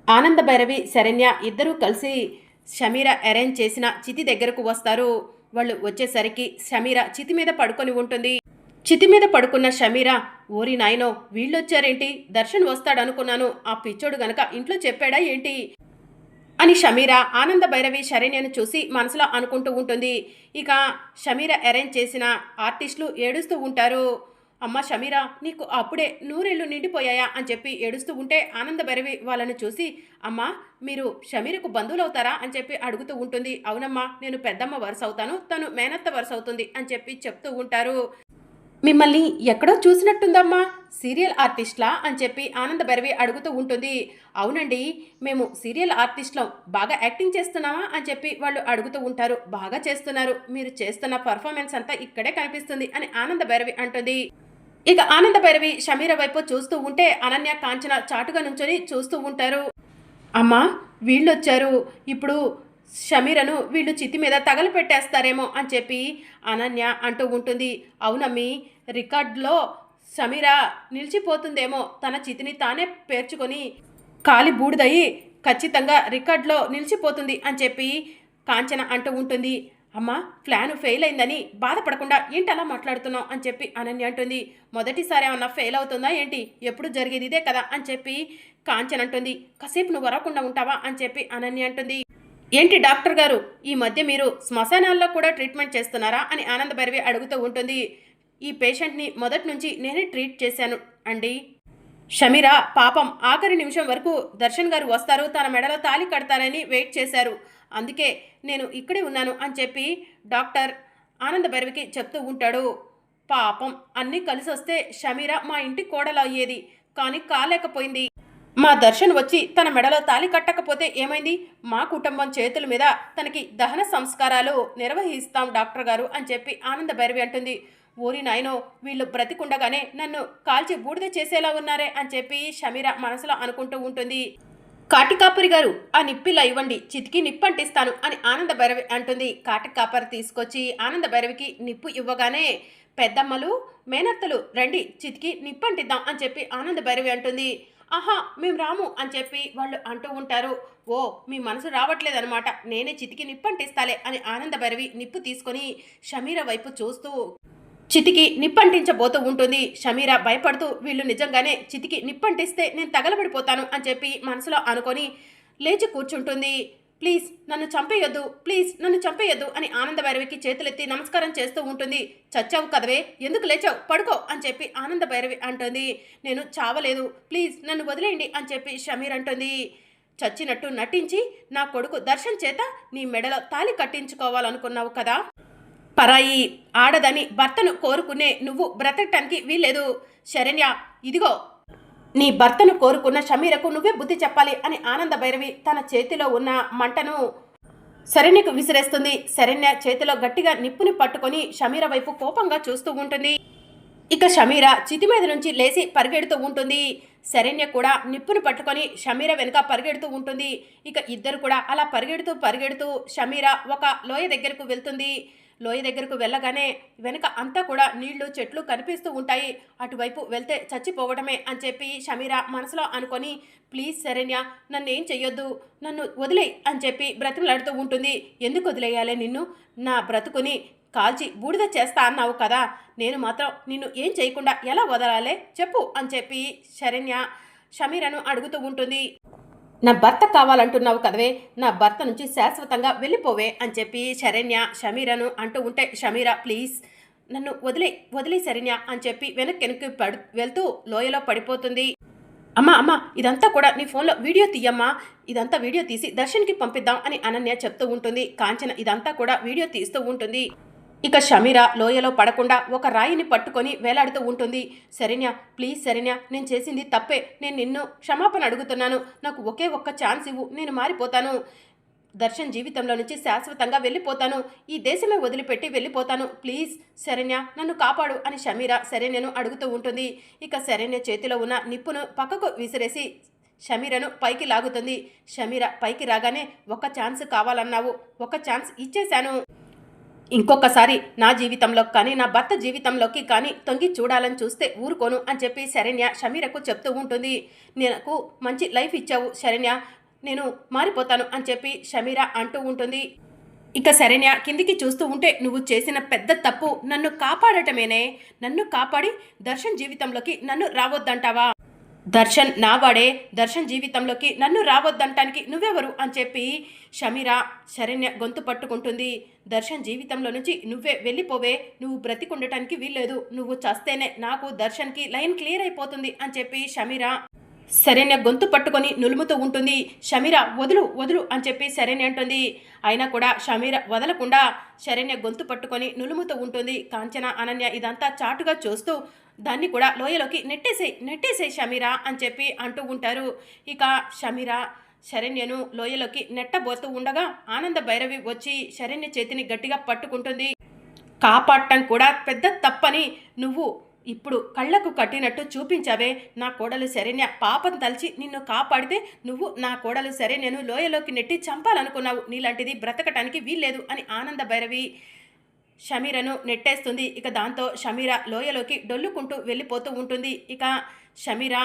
ఆనంద భైరవి శరణ్య ఇద్దరూ కలిసి షమీర అరేంజ్ చేసిన చితి దగ్గరకు వస్తారు. వాళ్ళు వచ్చేసరికి షమీర చితి మీద పడుకొని ఉంటుంది. చితి మీద పడుకున్న షమీర, ఓరి నాయనో వీళ్ళొచ్చారేంటి, దర్శన్ వస్తాడనుకున్నాను, ఆ పిచ్చోడు గనక ఇంట్లో చెప్పాడా ఏంటి అని షమీర ఆనంద భైరవి శరణ్యను చూసి మనసులో అనుకుంటూ ఉంటుంది. ఇక షమీర అరేంజ్ చేసిన ఆర్టిస్టులు ఏడుస్తూ ఉంటారు. అమ్మ షమీర, నీకు అప్పుడే నూరేళ్ళు నిండిపోయాయా అని చెప్పి ఏడుస్తూ ఉంటే ఆనంద భైరవి వాళ్ళని చూసి, అమ్మా మీరు షమీరకు బంధువులవుతారా అని చెప్పి అడుగుతూ ఉంటుంది. అవునమ్మా, నేను పెద్దమ్మ వరుస అవుతాను, తను మేనత్త వరుస అవుతుంది అని చెప్పి చెప్తూ ఉంటారు. మిమ్మల్ని ఎక్కడో చూసినట్టుందమ్మా, సీరియల్ ఆర్టిస్ట్లా అని చెప్పి ఆనంద భైరవి అడుగుతూ ఉంటుంది. అవునండి, మేము సీరియల్ ఆర్టిస్ట్లం, బాగా యాక్టింగ్ చేస్తున్నావా అని చెప్పి వాళ్ళు అడుగుతూ ఉంటారు. బాగా చేస్తున్నారు, మీరు చేస్తున్న పర్ఫార్మెన్స్ అంతా ఇక్కడే కనిపిస్తుంది అని ఆనంద భైరవి అంటుంది. ఇక ఆనంద భైరవి షమీర వైపు చూస్తూ ఉంటే అనన్య కాంచన చాటుగా నుంచొని చూస్తూ ఉంటారు. అమ్మా వీళ్ళొచ్చారు, ఇప్పుడు షమీరను వీళ్ళు చితి మీద తగలపెట్టేస్తారేమో అని చెప్పి అనన్య అంటూ ఉంటుంది. అవునమ్మి, రికార్డులో షమీర నిలిచిపోతుందేమో, తన చితిని తానే పేర్చుకొని కాలి బూడిదయి ఖచ్చితంగా రికార్డులో నిలిచిపోతుంది అని చెప్పి కాంచన అంటూ ఉంటుంది. అమ్మా ప్లాను ఫెయిల్ అయిందని బాధపడకుండా ఏంటి అలా మాట్లాడుతున్నావు అని చెప్పి అనన్య అంటుంది. మొదటిసారి ఏమన్నా ఫెయిల్ అవుతుందా ఏంటి, ఎప్పుడు జరిగేది ఇదే కదా అని చెప్పి కాంచన అంటుంది. కాసేపు నువ్వు వరకుండా ఉంటావా అని చెప్పి అనన్య అంటుంది. ఏంటి డాక్టర్ గారు, ఈ మధ్య మీరు శ్మశానాల్లో కూడా ట్రీట్మెంట్ చేస్తున్నారా అని ఆనంద భైరవి అడుగుతూ ఉంటుంది. ఈ పేషెంట్ని మొదటి నుంచి నేనే ట్రీట్ చేశాను అండి. షమీర పాపం ఆఖరి నిమిషం వరకు దర్శన్ గారు వస్తారు, తన మెడలో తాళి కడతారని వెయిట్ చేశారు, అందుకే నేను ఇక్కడే ఉన్నాను అని చెప్పి డాక్టర్ ఆనంద భైరవికి చెప్తూ ఉంటాడు. పాపం అన్నీ కలిసి వస్తే షమీర మా ఇంటి కోడలు అయ్యేది, కానీ కాలేకపోయింది. మా దర్శన్ వచ్చి తన మెడలో తాళి కట్టకపోతే ఏమైంది, మా కుటుంబం చేతుల మీద తనకి దహన సంస్కారాలు నిర్వహిస్తాం డాక్టర్ గారు అని చెప్పి ఆనంద భైరవి అంటుంది. ఓరి నాయనో, వీళ్ళు బ్రతికుండగానే నన్ను కాల్చి బూడిద చేసేలా ఉన్నారే అని చెప్పి షమీర మనసులో అనుకుంటూ ఉంటుంది. కాటికాపరి గారు, ఆ నిప్పిలా ఇవ్వండి, చితికి నిప్పు అంటిస్తాను అని ఆనంద భైరవి అంటుంది. కాటికాపరి తీసుకొచ్చి ఆనంద భైరవికి నిప్పు ఇవ్వగానే, పెద్దమ్మలు మేనత్తలు రండి చితికి నిప్పు అంటిద్దాం అని చెప్పి ఆనంద భైరవి అంటుంది. ఆహా మేము రాము అని చెప్పి వాళ్ళు అంటూ ఉంటారు. ఓ మీ మనసు రావట్లేదనమాట, నేనే చితికి నిప్పు అంటిస్తాలే అని ఆనంద భైరవి నిప్పు తీసుకొని షమీర వైపు చూస్తూ చితికి నిప్పంటించబోతూ ఉంటుంది. షమీర భయపడుతూ వీళ్ళు నిజంగానే చితికి నిప్పంటిస్తే నేను తగలబడిపోతాను అని చెప్పి మనసులో అనుకొని లేచి కూర్చుంటుంది. ప్లీజ్ నన్ను చంపేయొద్దు, ప్లీజ్ నన్ను చంపేయొద్దు అని ఆనంద భైరవికి చేతులెత్తి నమస్కారం చేస్తూ ఉంటుంది. చచ్చావు కదవే, ఎందుకు లేచావు, పడుకో అని చెప్పి ఆనంద భైరవి అంటుంది. నేను చావలేదు, ప్లీజ్ నన్ను వదిలేయండి అని చెప్పి షమీర్ అంటుంది. చచ్చినట్టు నటించి నా కొడుకు దర్శన్ చేత నీ మెడలో తాళి కట్టించుకోవాలనుకున్నావు కదా, పరాయి ఆడదని భర్తను కోరుకునే నువ్వు బ్రతకటానికి వీల్లేదు. శరణ్య, ఇదిగో నీ భర్తను కోరుకున్న షమీరకు నువ్వే బుద్ధి చెప్పాలి అని ఆనంద భైరవి తన చేతిలో ఉన్న మంటను శరణ్యకు విసిరేస్తుంది. శరణ్య చేతిలో గట్టిగా నిప్పుని పట్టుకొని షమీర వైపు కోపంగా చూస్తూ ఉంటుంది. ఇక షమీర చితి మీద నుంచి లేచి పరిగెడుతూ ఉంటుంది. శరణ్య కూడా నిప్పును పట్టుకొని షమీర వెనుక పరిగెడుతూ ఉంటుంది. ఇక ఇద్దరు కూడా అలా పరిగెడుతూ పరిగెడుతూ షమీర ఒక లోయ దగ్గరకు వెళ్తుంది. లోయ దగ్గరకు వెళ్ళగానే వెనుక అంతా కూడా నీళ్లు చెట్లు కనిపిస్తూ ఉంటాయి. అటువైపు వెళ్తే చచ్చిపోవడమే అని చెప్పి షమీర మనసులో అనుకొని, ప్లీజ్ శరణ్య నన్ను ఏం చెయ్యొద్దు, నన్ను వదిలేయి అని చెప్పి బ్రతిమలాడుతూ ఉంటుంది. ఎందుకు వదిలేయాలి నిన్ను, నా బ్రతుకుని కాల్చి బూడిద చేస్తా అన్నావు కదా, నేను మాత్రం నిన్ను ఏం చేయకుండా ఎలా వదలాలే చెప్పు అని చెప్పి శరణ్య షమీరను అడుగుతూ ఉంటుంది. నా భర్త కావాలంటున్నావు కదవే, నా భర్త నుంచి శాశ్వతంగా వెళ్ళిపోవే అని చెప్పి శరణ్య షమీరను అంటూ ఉంటే, షమీర ప్లీజ్ నన్ను వదిలే శరణ్య అని చెప్పి వెనక్కి వెళ్తూ లోయలో పడిపోతుంది. అమ్మా అమ్మా ఇదంతా కూడా నీ ఫోన్లో వీడియో తీయమ్మా, ఇదంతా వీడియో తీసి దర్శన్కి పంపిద్దాం అని అనన్య చెప్తూ ఉంటుంది. కాంచన ఇదంతా కూడా వీడియో తీస్తూ ఉంటుంది. ఇక షమీర లోయలో పడకుండా ఒక రాయిని పట్టుకొని వేలాడుతూ ఉంటుంది. శరణ్య ప్లీజ్ శరణ్య, నేను చేసింది తప్పే, నేను నిన్ను క్షమాపణ అడుగుతున్నాను, నాకు ఒకే ఒక్క ఛాన్స్ ఇవ్వు, నేను మారిపోతాను, దర్శన్ జీవితంలో నుంచి శాశ్వతంగా వెళ్ళిపోతాను, ఈ దేశమే వదిలిపెట్టి వెళ్ళిపోతాను, ప్లీజ్ శరణ్య నన్ను కాపాడు అని షమీర శరణ్యను అడుగుతూ ఉంటుంది. ఇక శరణ్య చేతిలో ఉన్న నిప్పును పక్కకు విసిరేసి షమీరను పైకి లాగుతుంది. షమీర పైకి రాగానే ఒక ఛాన్స్ కావాలన్నావు, ఒక ఛాన్స్ ఇచ్చేశాను, ఇంకొకసారి నా జీవితంలో కానీ నా భర్త జీవితంలోకి కానీ తొంగి చూడాలని చూస్తే ఊరుకోను అని చెప్పి శరణ్య షమీరకు చెప్తూ ఉంటుంది. నాకు మంచి లైఫ్ ఇచ్చావు శరణ్య, నేను మారిపోతాను అని చెప్పి షమీర అంటూ ఉంటుంది. ఇక శరణ్య కిందికి చూస్తూ ఉంటే, నువ్వు చేసిన పెద్ద తప్పు నన్ను కాపాడటమేనే. నన్ను కాపాడి దర్శన్ జీవితంలోకి నన్ను రావద్దంటావా? దర్శన్ నావాడే, దర్శన్ జీవితంలోకి నన్ను రావద్దంటానికి నువ్వెవరు అని చెప్పి షమీర శరణ్య గొంతు పట్టుకుంటుంది. దర్శన్ జీవితంలో నుంచి నువ్వే వెళ్ళిపోవే, నువ్వు బ్రతికుండటానికి వీల్లేదు, నువ్వు చస్తేనే నాకు దర్శన్కి లైన్ క్లియర్ అయిపోతుంది అని చెప్పి షమీర శరణ్య గొంతు పట్టుకొని నులుముతూ ఉంటుంది. షమీర వదులు వదులు అని చెప్పి శరణ్య అంటుంది. అయినా కూడా షమీర వదలకుండా శరణ్య గొంతు పట్టుకొని నులుముతూ ఉంటుంది. కాంచన అనన్య ఇదంతా చాటుగా చూస్తూ దాన్ని కూడా లోయలోకి నెట్టేసేయి షమీర అని చెప్పి అంటూ ఉంటారు. ఇక షమీర శరణ్యను లోయలోకి నెట్టబోతూ ఉండగా ఆనంద భైరవి వచ్చి శరణ్య చేతిని గట్టిగా పట్టుకుంటుంది. కాపాడటం కూడా పెద్ద తప్పని నువ్వు ఇప్పుడు కళ్ళకు కట్టినట్టు చూపించావే. నా కోడలు శరణ్య పాపం తలిచి నిన్ను కాపాడితే నువ్వు నా కోడలు శరణ్యను లోయలోకి నెట్టి చంపాలనుకున్నావు. నీలాంటిది బ్రతకటానికి వీల్లేదు అని ఆనంద భైరవి షమీరను నెట్టేస్తుంది. ఇక దాంతో షమీర లోయలోకి డొల్లుకుంటూ వెళ్ళిపోతూ ఉంటుంది. ఇక షమీర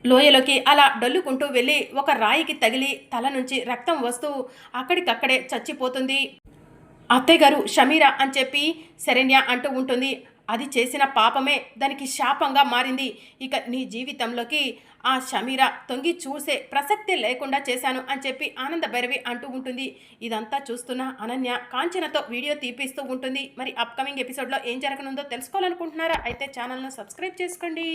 లోయలోకి అలా డొల్లుకుంటూ వెళ్ళి ఒక రాయికి తగిలి తల నుంచి రక్తం వస్తూ అక్కడికక్కడే చచ్చిపోతుంది. అత్తయ్య గారు షమీర అని చెప్పి శరణ్య అంటూ ఉంటుంది. అది చేసిన పాపమే దానికి శాపంగా మారింది. ఇక నీ జీవితంలోకి ఆ షమీర తొంగి చూసే ప్రసక్తే లేకుండా చేశాను అని చెప్పి ఆనంద భైరవి అంటూ ఉంటుంది. ఇదంతా చూస్తున్న అనన్య కాంచనతో వీడియో తీపిస్తూ ఉంటుంది. మరి అప్కమింగ్ ఎపిసోడ్లో ఏం జరగనుందో తెలుసుకోవాలనుకుంటున్నారా? అయితే ఛానల్ను సబ్స్క్రైబ్ చేసుకోండి.